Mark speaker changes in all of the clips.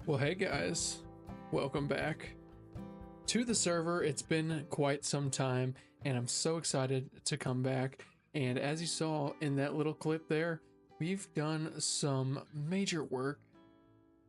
Speaker 1: Well, hey guys, welcome back to the server. It's been quite some time, and I'm so excited to come back. And as you saw in that little clip there, we've done some major work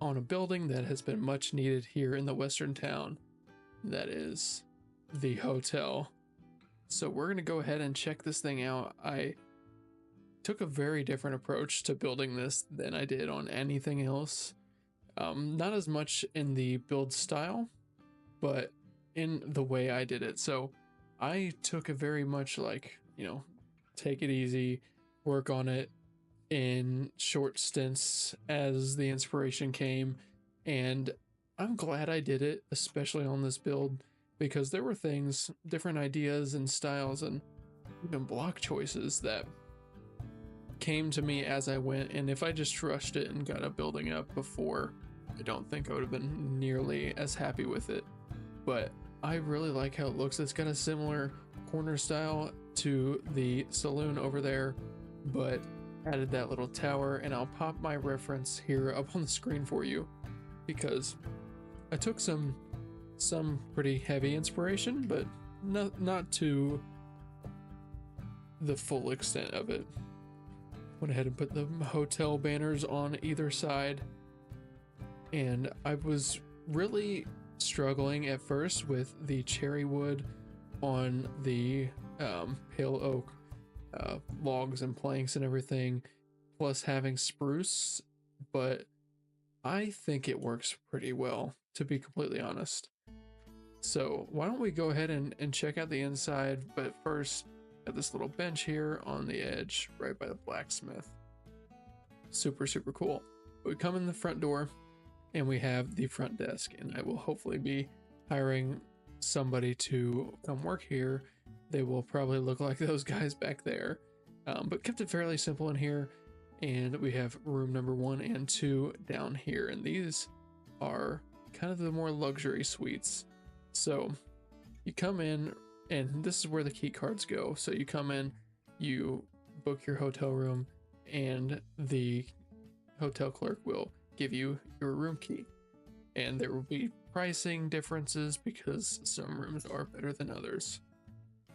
Speaker 1: on a building that has been much needed here in the western town. That is the hotel. So we're going to go ahead and check this thing out. I took a very different approach to building this than I did on anything else. Not as much in the build style, but in the way I did it. So I took a very much like, take it easy, work on it in short stints as the inspiration came. And I'm glad I did it, especially on this build, because there were things, different ideas and styles and even block choices that came to me as I went. And if I just rushed it and got a building up before, I don't think I would have been nearly as happy with it. But I really like how it looks. It's got a similar corner style to the saloon over there, but added that little tower, and I'll pop my reference here up on the screen for you because I took some pretty heavy inspiration, but not to the full extent of it. Went ahead and put the hotel banners on either side, and I was really struggling at first with the cherry wood on the pale oak logs and planks and everything, plus having spruce, but I think it works pretty well, to be completely honest. So why don't we go ahead and check out the inside, but first at this little bench here on the edge right by the blacksmith. Super cool. We come in the front door and we have the front desk, and I will hopefully be hiring somebody to come work here. They will probably look like those guys back there, but kept it fairly simple in here. And we have room number 1 and 2 down here, and these are kind of the more luxury suites. So you come in, and this is where the key cards go. So you come in, you book your hotel room, and the hotel clerk will give you your room key. And there will be pricing differences because some rooms are better than others.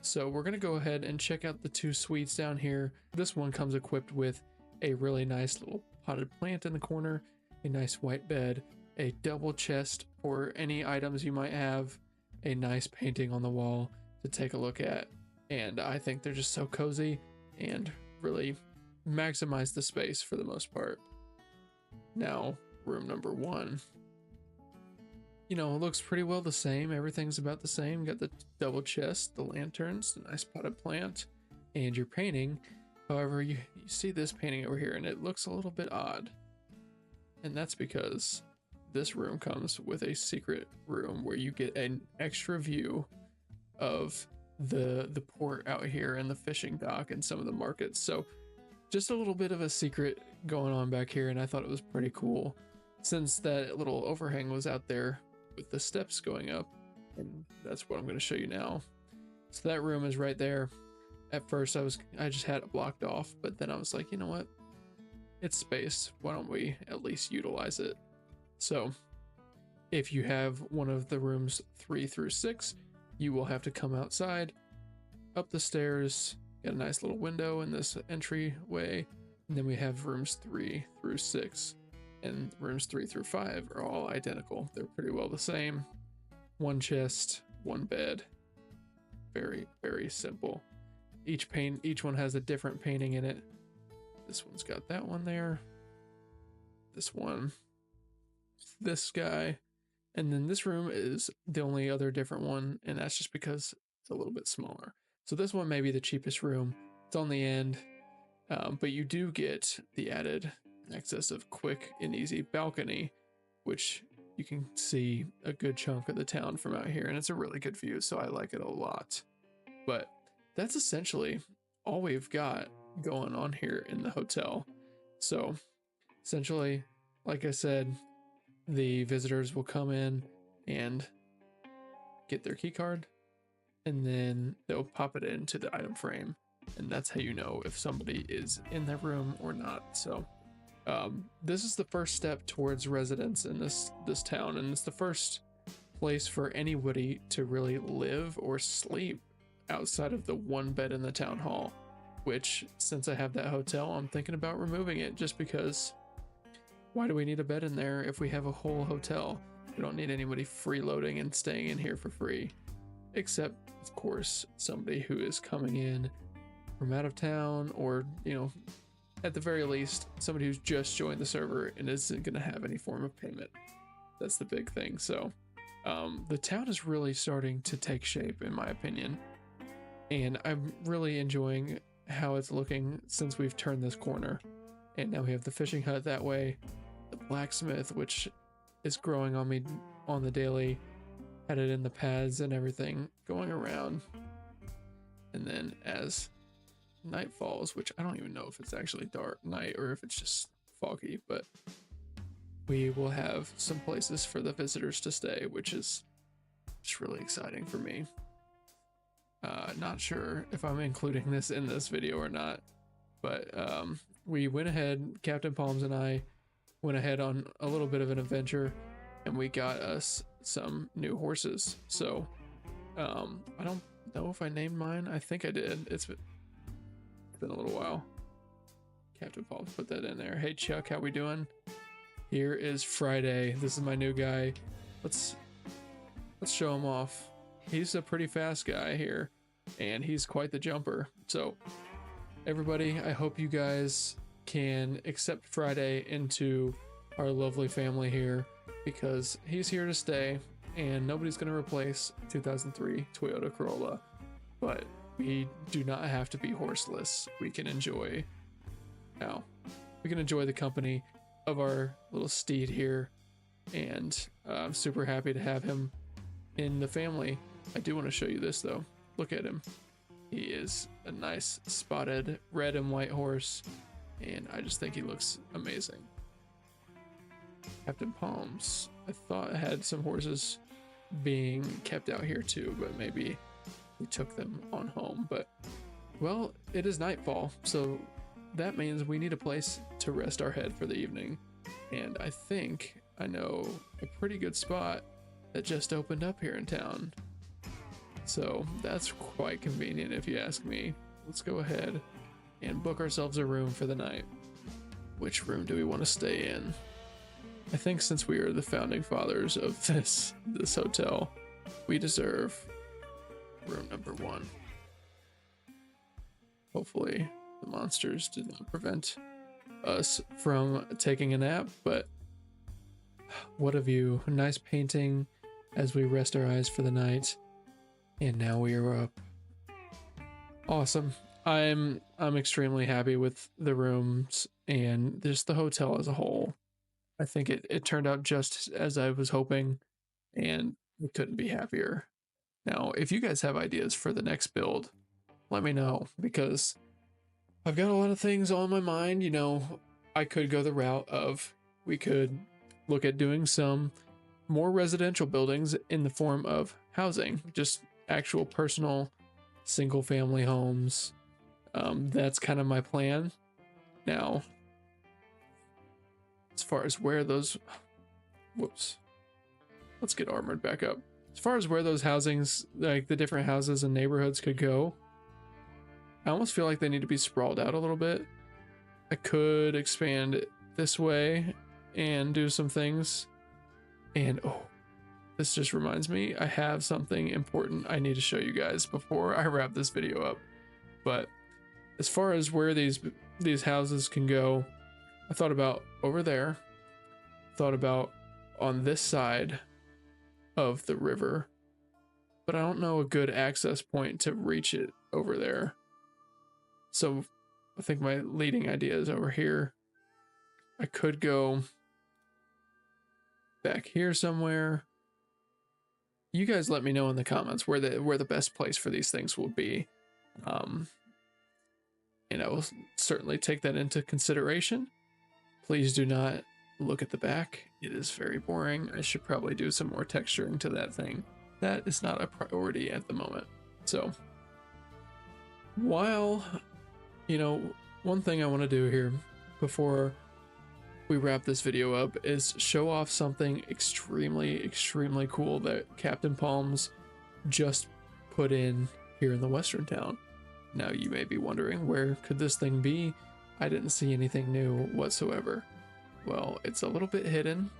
Speaker 1: So we're going to go ahead and check out the 2 suites down here. This one comes equipped with a really nice little potted plant in the corner, a nice white bed, a double chest for any items you might have, a nice painting on the wall to take a look at, and I think they're just so cozy and really maximize the space for the most part. Now, room number 1. You know, it looks pretty well the same. Everything's about the same. Got the double chest, the lanterns, the nice potted plant, and your painting. However, you see this painting over here, and it looks a little bit odd. And that's because this room comes with a secret room where you get an extra view of the port out here and the fishing dock and some of the markets. So just a little bit of a secret going on back here, and I thought it was pretty cool since that little overhang was out there with the steps going up, and that's what I'm going to show you now. So that room is right there. At first I just had it blocked off, but then I was like, you know what? It's space. Why don't we at least utilize it? So if you have one of the rooms 3 through 6, you will have to come outside, up the stairs, get a nice little window in this entryway, and then we have rooms 3 through 6, and rooms 3 through 5 are all identical. They're pretty well the same. 1 chest, 1 bed. Very simple. Each one has a different painting in it. This one's got that one there. This one, this guy, and then this room is the only other different one, and that's just because it's a little bit smaller. So this one may be the cheapest room. It's on the end, but you do get the added access of quick and easy balcony, which you can see a good chunk of the town from out here, and it's a really good view, so I like it a lot. But that's essentially all we've got going on here in the hotel. So essentially, like I said, the visitors will come in and get their key card, and then they'll pop it into the item frame, and that's how you know if somebody is in that room or not. So this is the first step towards residence in this town, and it's the first place for anybody to really live or sleep outside of the 1 bed in the town hall, which, since I have that hotel, I'm thinking about removing it, just because why do we need a bed in there if we have a whole hotel? We don't need anybody freeloading and staying in here for free, except of course somebody who is coming in from out of town, or, you know, at the very least somebody who's just joined the server and isn't going to have any form of payment. That's the big thing. So the town is really starting to take shape, in my opinion, and I'm really enjoying how it's looking since we've turned this corner. And now we have the fishing hut that way, the blacksmith, which is growing on me on the daily, had it in the pads and everything going around. And then as night falls, which I don't even know if it's actually dark night or if it's just foggy, but we will have some places for the visitors to stay, which is just really exciting for me. Not sure if I'm including this in this video or not, but we went ahead, Captain Palms and I went ahead on a little bit of an adventure, and we got us some new horses. So I don't know if I named mine. I think I did. It's been a little while. Captain Palms put that in there. Hey Chuck, how we doing? Here is Friday. This is my new guy. Let's show him off. He's a pretty fast guy here, and he's quite the jumper. So everybody, I hope you guys can accept Friday into our lovely family here, because he's here to stay, and nobody's going to replace 2003 Toyota Corolla. But we do not have to be horseless. We can enjoy the company of our little steed here, and I'm super happy to have him in the family. I do want to show you this though. Look at him. He is a nice spotted red and white horse, and I just think he looks amazing. Captain Palms, I thought I had some horses being kept out here too, but maybe we took them on home. But well, it is nightfall, so that means we need a place to rest our head for the evening, and I think I know a pretty good spot that just opened up here in town. So that's quite convenient if you ask me. Let's go ahead and book ourselves a room for the night. Which room do we want to stay in? I think since we are the founding fathers of this hotel, we deserve room number 1. Hopefully the monsters did not prevent us from taking a nap, but what a view. Nice painting as we rest our eyes for the night. And now we are up. Awesome. I'm extremely happy with the rooms and just the hotel as a whole. I think it turned out just as I was hoping, and we couldn't be happier. Now, if you guys have ideas for the next build, let me know, because I've got a lot of things on my mind. You know, I could go the route of, we could look at doing some more residential buildings in the form of housing, just actual personal single family homes. That's kind of my plan. Now, as far as where those, let's get armored back up. As far as where those housings, like the different houses and neighborhoods could go, I almost feel like they need to be sprawled out a little bit. I could expand it this way and do some things. And oh, this just reminds me, I have something important I need to show you guys before I wrap this video up. But as far as where these houses can go, I thought about over there, thought about on this side of the river, but I don't know a good access point to reach it over there. So I think my leading idea is over here. I could go back here somewhere. You guys let me know in the comments where the best place for these things will be. And I will certainly take that into consideration. Please do not look at the back. It is very boring. I should probably do some more texturing to that thing. That is not a priority at the moment. So while, you know, one thing I want to do here before we wrap this video up is show off something extremely cool that Captain Palms just put in here in the western town. Now you may be wondering, where could this thing be? I didn't see anything new whatsoever. Well, it's a little bit hidden.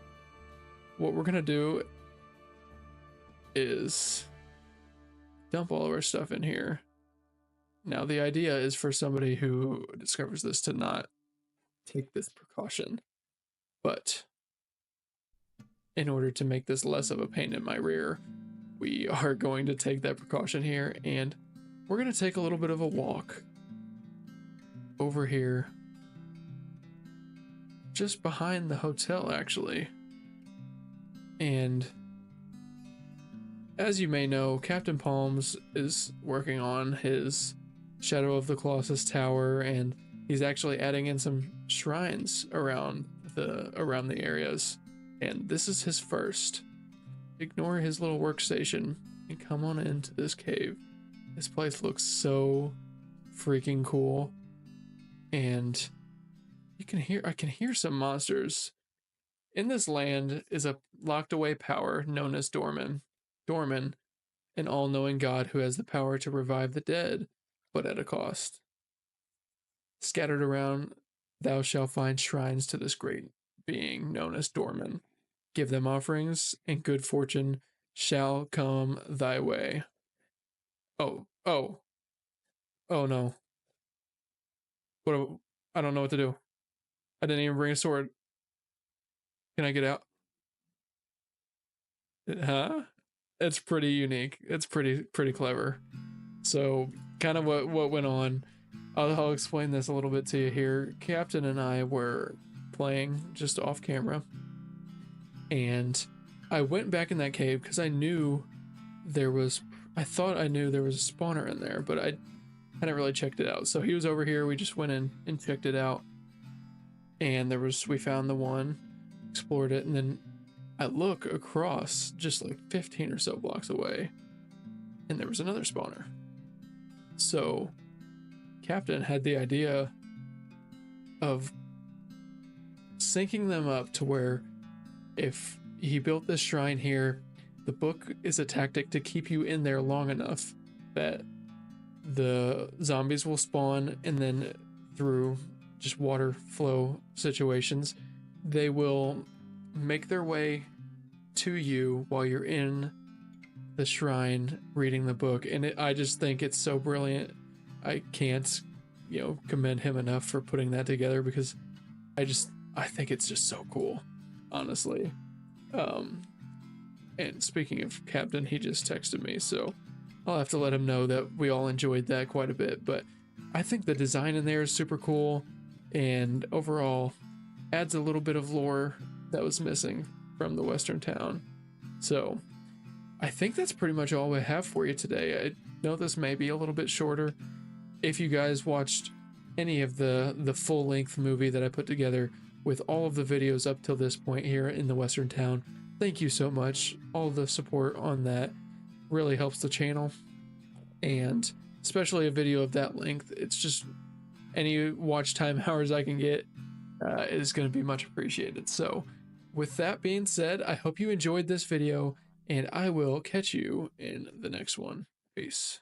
Speaker 1: What we're gonna do is dump all of our stuff in here. Now the idea is for somebody who discovers this to not take this precaution, but in order to make this less of a pain in my rear, we are going to take that precaution here, and we're going to take a little bit of a walk over here, just behind the hotel actually. And as you may know, Captain Palms is working on his Shadow of the Colossus Tower, and he's actually adding in some shrines around the areas, and this is his first. Ignore his little workstation and come on into this cave. This place looks so freaking cool, and I can hear some monsters. In this land is a locked away power known as Dorman. Dorman, an all knowing god who has the power to revive the dead, but at a cost. Scattered around, thou shalt find shrines to this great being known as Dorman. Give them offerings, and good fortune shall come thy way. Oh, oh, oh no. What? I don't know what to do. I didn't even bring a sword. Can I get out? Huh? It's pretty unique. It's pretty clever. So, kind of what went on. I'll explain this a little bit to you here. Captain and I were playing just off camera, and I went back in that cave because I knew there was. I thought I knew there was a spawner in there, but I hadn't really checked it out. So he was over here. We just went in and checked it out, and we found the one, explored it, and then I look across just like 15 or so blocks away, and there was another spawner. So Captain had the idea of syncing them up to where if he built this shrine here, the book is a tactic to keep you in there long enough that the zombies will spawn, and then through just water flow situations, they will make their way to you while you're in the shrine reading the book. And I just think it's so brilliant. I can't, commend him enough for putting that together, because I think it's just so cool, honestly. And speaking of Captain, he just texted me, so I'll have to let him know that we all enjoyed that quite a bit. But I think the design in there is super cool, and overall adds a little bit of lore that was missing from the Western town. So I think that's pretty much all I have for you today. I know this may be a little bit shorter. If you guys watched any of the full length movie that I put together with all of the videos up till this point here in the Western town, thank you so much. All the support on that really helps the channel, and especially a video of that length. It's just any watch time hours I can get is going to be much appreciated. So with that being said, I hope you enjoyed this video, and I will catch you in the next one. Peace.